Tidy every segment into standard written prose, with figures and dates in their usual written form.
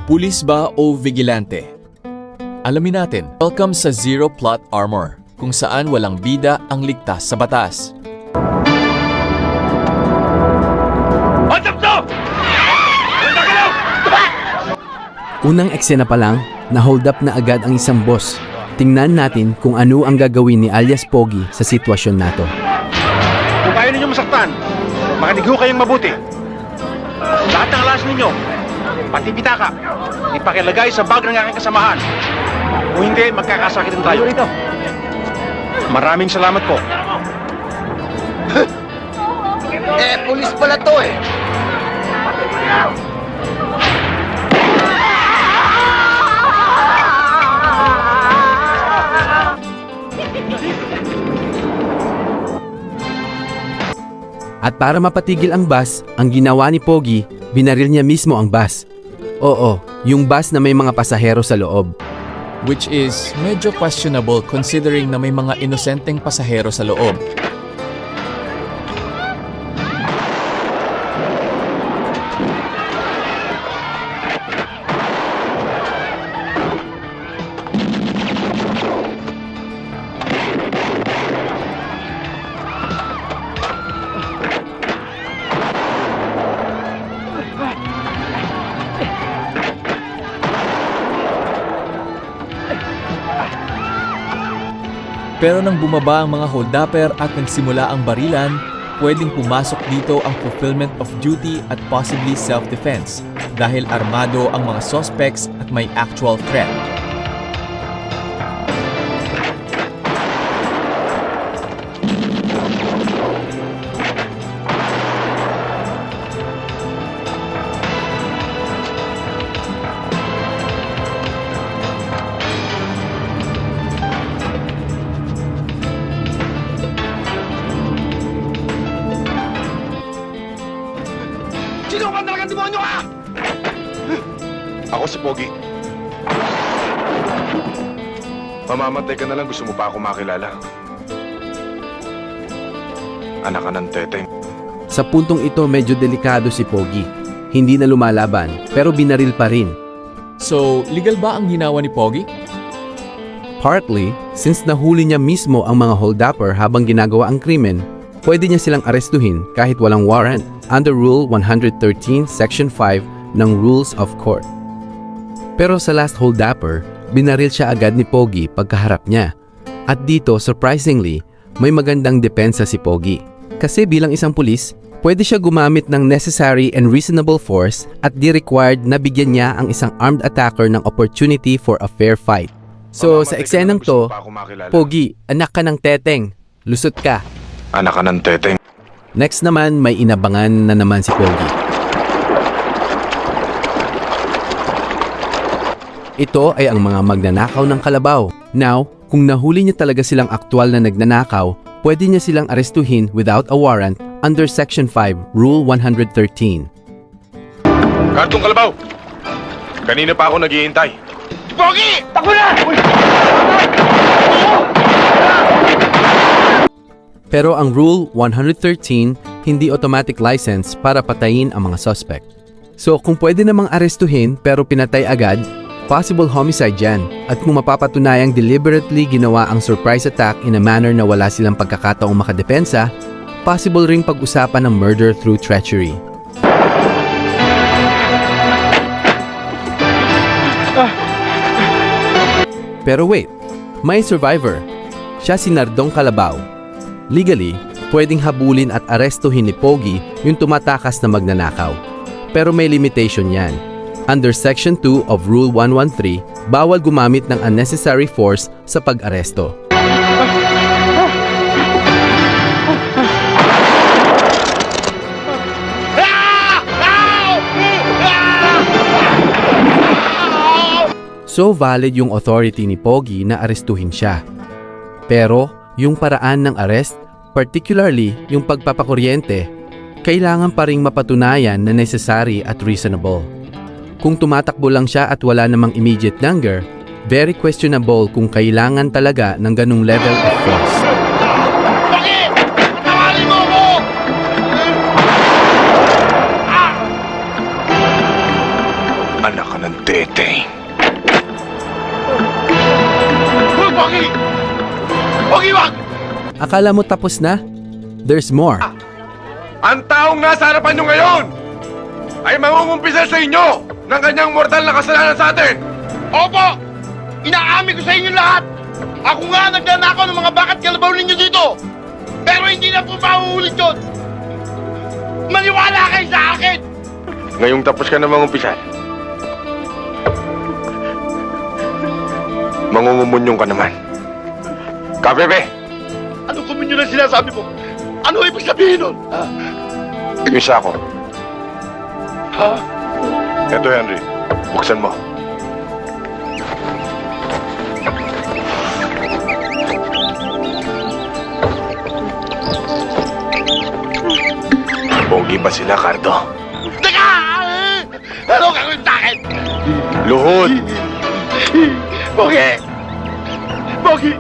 Pulis ba o vigilante? Alamin natin. Welcome sa Zero Plot Armor, kung saan walang bida ang ligtas sa batas. Unang eksena pa lang, na-hold up na agad ang isang boss. Tingnan natin kung ano ang gagawin ni alias Pogi sa sitwasyon nato. Kung kaya ninyo masaktan, makinig ho kayong mabuti. Lahat ng alas ninyo, pati pitaka, ipakilagay sa bag ng aking kasamahan. Kung hindi, magkakasakitin tayo rito. Maraming salamat po. Pulis pala to eh. At para mapatigil ang bus, ang ginawa ni Pogi, binaril niya mismo ang bus. Oo, yung bus na may mga pasahero sa loob. Which is medyo questionable considering na may mga inosenteng pasahero sa loob. Pero nang bumaba ang mga holdupper at nagsimula ang barilan, pwedeng pumasok dito ang fulfillment of duty at possibly self-defense dahil armado ang mga suspects at may actual threat. Sino ka talagang demonyo ka? Ako si Pogi. Mamamatay ka na lang, gusto mo pa ako makilala. Anak ka ng teteng. Sa puntong ito medyo delikado si Pogi. Hindi na lumalaban, pero binaril pa rin. So, legal ba ang ginawa ni Pogi? Partly, since nahuli niya mismo ang mga holdupper habang ginagawa ang krimen, pwede niya silang arestuhin kahit walang warrant under Rule 113 Section 5 ng Rules of Court. Pero sa last holdupper, binaril siya agad ni Pogi pagkaharap niya. At dito, surprisingly, may magandang depensa si Pogi. Kasi bilang isang pulis, pwede siya gumamit ng necessary and reasonable force at di required na bigyan niya ang isang armed attacker ng opportunity for a fair fight. So sa eksenang to, Pogi, anak ka ng teteng, lusot ka. Anak ka ng teteng. Next naman, may inabangan na naman si Pogi. Ito ay ang mga magnanakaw ng kalabaw. Now, kung nahuli niya talaga silang aktwal na nagnanakaw, pwede niya silang arestuhin without a warrant under Section 5, Rule 113. Kartong kalabaw! Kanina pa ako naghihintay. Pogi! Takbo na! Pero ang Rule 113, hindi automatic license para patayin ang mga suspect. So kung pwede namang arestuhin pero pinatay agad, possible homicide yan. At kung mapapatunayang deliberately ginawa ang surprise attack in a manner na wala silang pagkakataong makadepensa, possible ring pag-usapan ng murder through treachery. Pero wait, may survivor. Siya si Nardong Calabao. Legally, pwedeng habulin at arestuhin ni Pogi yung tumatakas na magnanakaw. Pero may limitation yan. Under Section 2 of Rule 113, bawal gumamit ng unnecessary force sa pag-aresto. So valid yung authority ni Pogi na arestuhin siya. Pero yung paraan ng arrest, particularly yung pagpapakuryente, kailangan pa ring mapatunayan na necessary at reasonable. Kung tumatakbo lang siya at wala namang immediate danger, very questionable kung kailangan talaga ng ganung level of force. Bakit? Nawali mo ko! Anak ka ng Teteng. Huwag, Pogi! Pogi, wag! Akala mo tapos na? There's more. Ang taong nasa harapan nyo ngayon ay mangungumpisal sa inyo ng kanyang mortal na kasalanan sa atin. Opo! Inaamin ko sa inyo lahat! Ako nga nagnanakaw ng mga bakat kalabaw ninyo dito! Pero hindi na po mahuhulit yun! Maniwala kayo sa akin! Ngayong tapos ka na mangumpisal, mangungumunyong ka naman. Kabebe! Anong kuminyo na sinasabi mo? Ano ibig sabihin nun? Yung sako. Ha? Eto, Henry. Buksan mo. Pogi ba sila, Cardo? Teka! Ano gagawin sa akin? Luhod! Pogi! Pogi!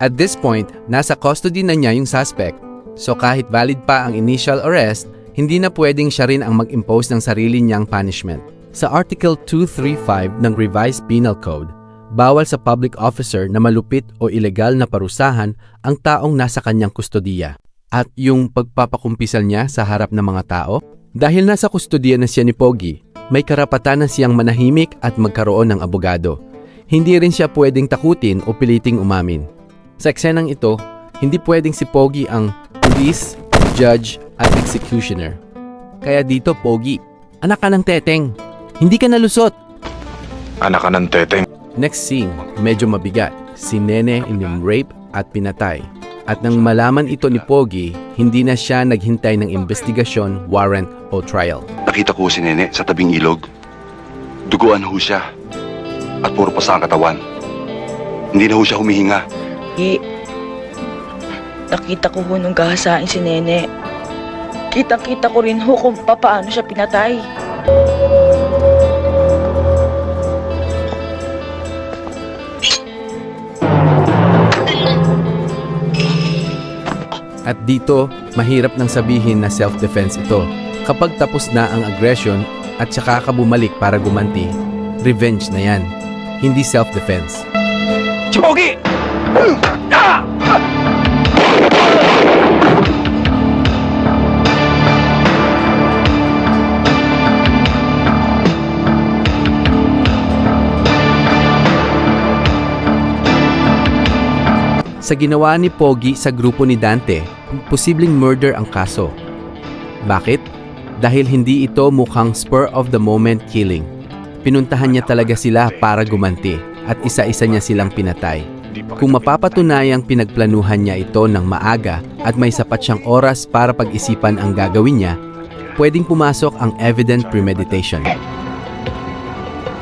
At this point, nasa custody na niya yung suspect. So kahit valid pa ang initial arrest, hindi na pwedeng siya rin ang mag-impose ng sarili niyang punishment. Sa Article 235 ng Revised Penal Code, bawal sa public officer na malupit o ilegal na parusahan ang taong nasa kanyang kustodiya. At yung pagpapakumpisal niya sa harap ng mga tao, dahil nasa kustodiya na siya ni Pogi, may karapatan na siyang manahimik at magkaroon ng abogado. Hindi rin siya pwedeng takutin o piliting umamin. Sa eksenang ito, hindi pwedeng si Pogi ang police, judge, at executioner. Kaya dito, Pogi, anak ka ng Teteng. Hindi ka nalusot. Anak ka ng Teteng. Next scene, medyo mabigat. Si Nene rape at pinatay. At nang malaman ito ni Pogi, hindi na siya naghintay ng investigasyon, warrant o trial. Nakita ko si Nene sa tabing ilog. Duguan ho siya. At puro pasa ang katawan. Hindi na ho siya humihinga. Nakita ko ho nung gahasain si Nene. Kitang-kita ko rin ho kung paano siya pinatay. At dito, mahirap nang sabihin na self-defense ito. Kapag tapos na ang aggression at saka ka bumalik para gumanti, revenge na yan. Hindi self-defense. Si Pogi! Sa ginawa ni Pogi sa grupo ni Dante, posibleng murder ang kaso. Bakit? Dahil hindi ito mukhang spur-of-the-moment killing. Pinuntahan niya talaga sila para gumanti at isa-isa niya silang pinatay. Kung mapapatunayang pinagplanuhan niya ito ng maaga at may sapat siyang oras para pag-isipan ang gagawin niya, pwedeng pumasok ang evident premeditation.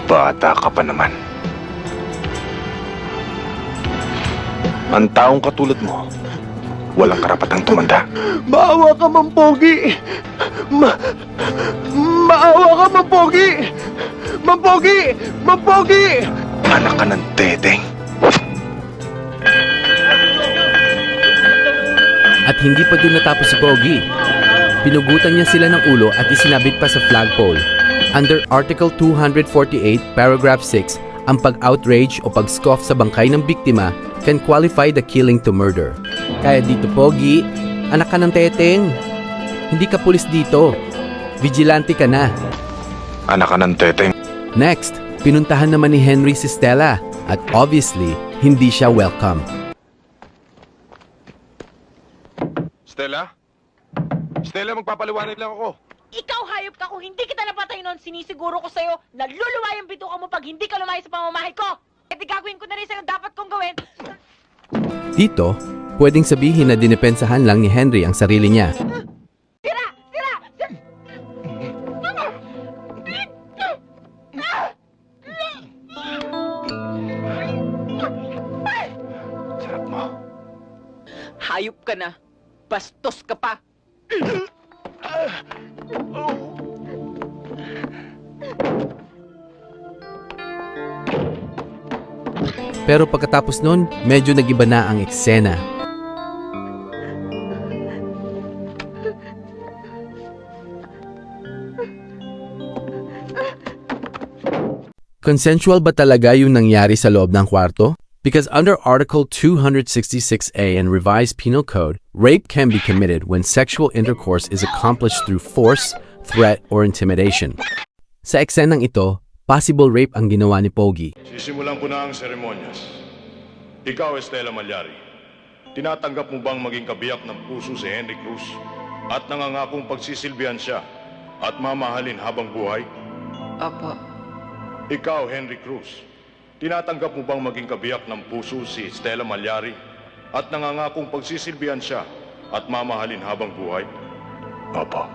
Bata ka pa naman. Ang taong katulad mo, walang karapatang tumanda. Maawa ka, Mang Pogi! Maawa ka, Mang Pogi! Mang Pogi! Mang Pogi! Anak ka ng Teteng. At hindi pa doon natapos si Pogi. Pinugutan niya sila ng ulo at isinabit pa sa flagpole. Under Article 248, Paragraph 6, ang pag-outrage o pag-scoff sa bangkay ng biktima can qualify the killing to murder. Kaya dito, Pogi, anak ka ng Teteng. Hindi ka pulis dito. Vigilante ka na. Anak ka ng Teteng. Next, pinuntahan naman ni Henry si Stella at obviously, hindi siya welcome. Stella? Stella, magpapaliwanag lang ako. Ikaw hayop ka kung hindi kita napatay noon, sinisiguro ko sa'yo na luluwa yung bituka mo pag hindi ka lumayo sa pamamahay ko. E di gagawin ko na rin sa'yo dapat kong gawin. Dito, pwedeng sabihin na dinepensahan lang ni Henry ang sarili niya. Sira! Sira! Sarap mo. Hayop ka na. Bastos ka pa. Pero pagkatapos nun, medyo nagiba na ang eksena. Consensual ba talaga yung nangyari sa loob ng kwarto? Because under Article 266A in Revised Penal Code, rape can be committed when sexual intercourse is accomplished through force, threat, or intimidation. Sa eksenang ito, possible rape ang ginawa ni Pogi. Sisimulan ko na ang seremonyas. Ikaw, Estela Malyari, tinatanggap mo bang maging kabiyak ng puso si Henry Cruz at nangangakong pagsisilbihan siya at mamahalin habang buhay? Opo. Ikaw, Henry Cruz, tinatanggap mo bang maging kabiyak ng puso si Estela Malyari at nangangakong pagsisilbihan siya at mamahalin habang buhay? Opo.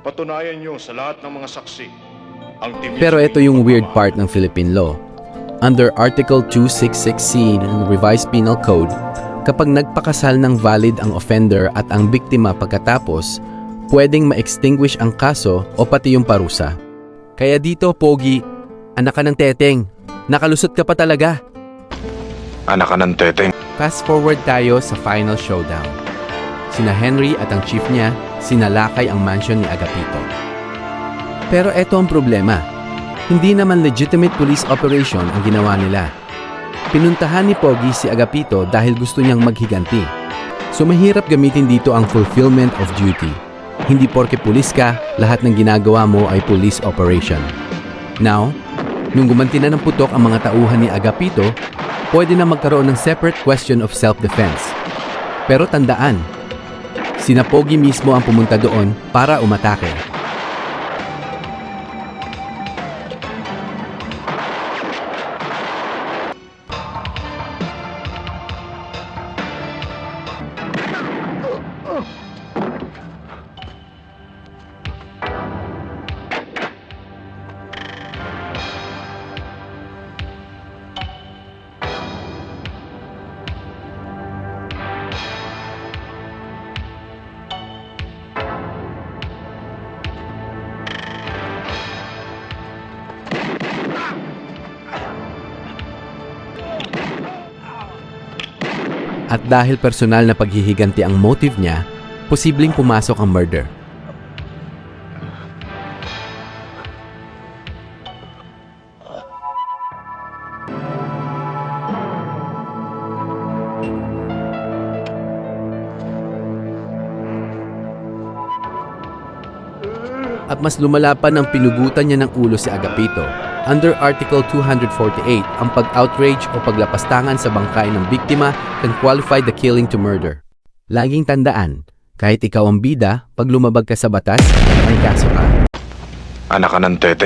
Patunayan niyo sa lahat ng mga saksi ang timis. Pero ito yung weird part ng Philippine law. Under Article 266C ng Revised Penal Code, kapag nagpakasal ng valid ang offender at ang biktima pagkatapos, pwedeng ma-extinguish ang kaso o pati yung parusa. Kaya dito, Pogi, anak ka ng teteng. Nakalusot ka pa talaga. Anak ka ng teteng. Fast forward tayo sa final showdown. Sina Henry at ang chief niya, sinalakay ang mansion ni Agapito. Pero eto ang problema. Hindi naman legitimate police operation ang ginawa nila. Pinuntahan ni Pogi si Agapito dahil gusto niyang maghiganti. So mahirap gamitin dito ang fulfillment of duty. Hindi porke pulis ka, lahat ng ginagawa mo ay police operation. Now, nung gumanti na ng putok ang mga tauhan ni Agapito, pwede na magkaroon ng separate question of self-defense. Pero tandaan, sina Pogi mismo ang pumunta doon para umatake. At dahil personal na paghihiganti ang motive niya, posibleng pumasok ang murder. At mas lumala pa ng pinugutan niya ng ulo si Agapito. Under Article 248, ang pag-outrage o paglapastangan sa bangkay ng biktima can qualify the killing to murder. Laging tandaan, kahit ikaw ang bida, pag lumabag ka sa batas, may kaso ka. Anak ka ng teteng.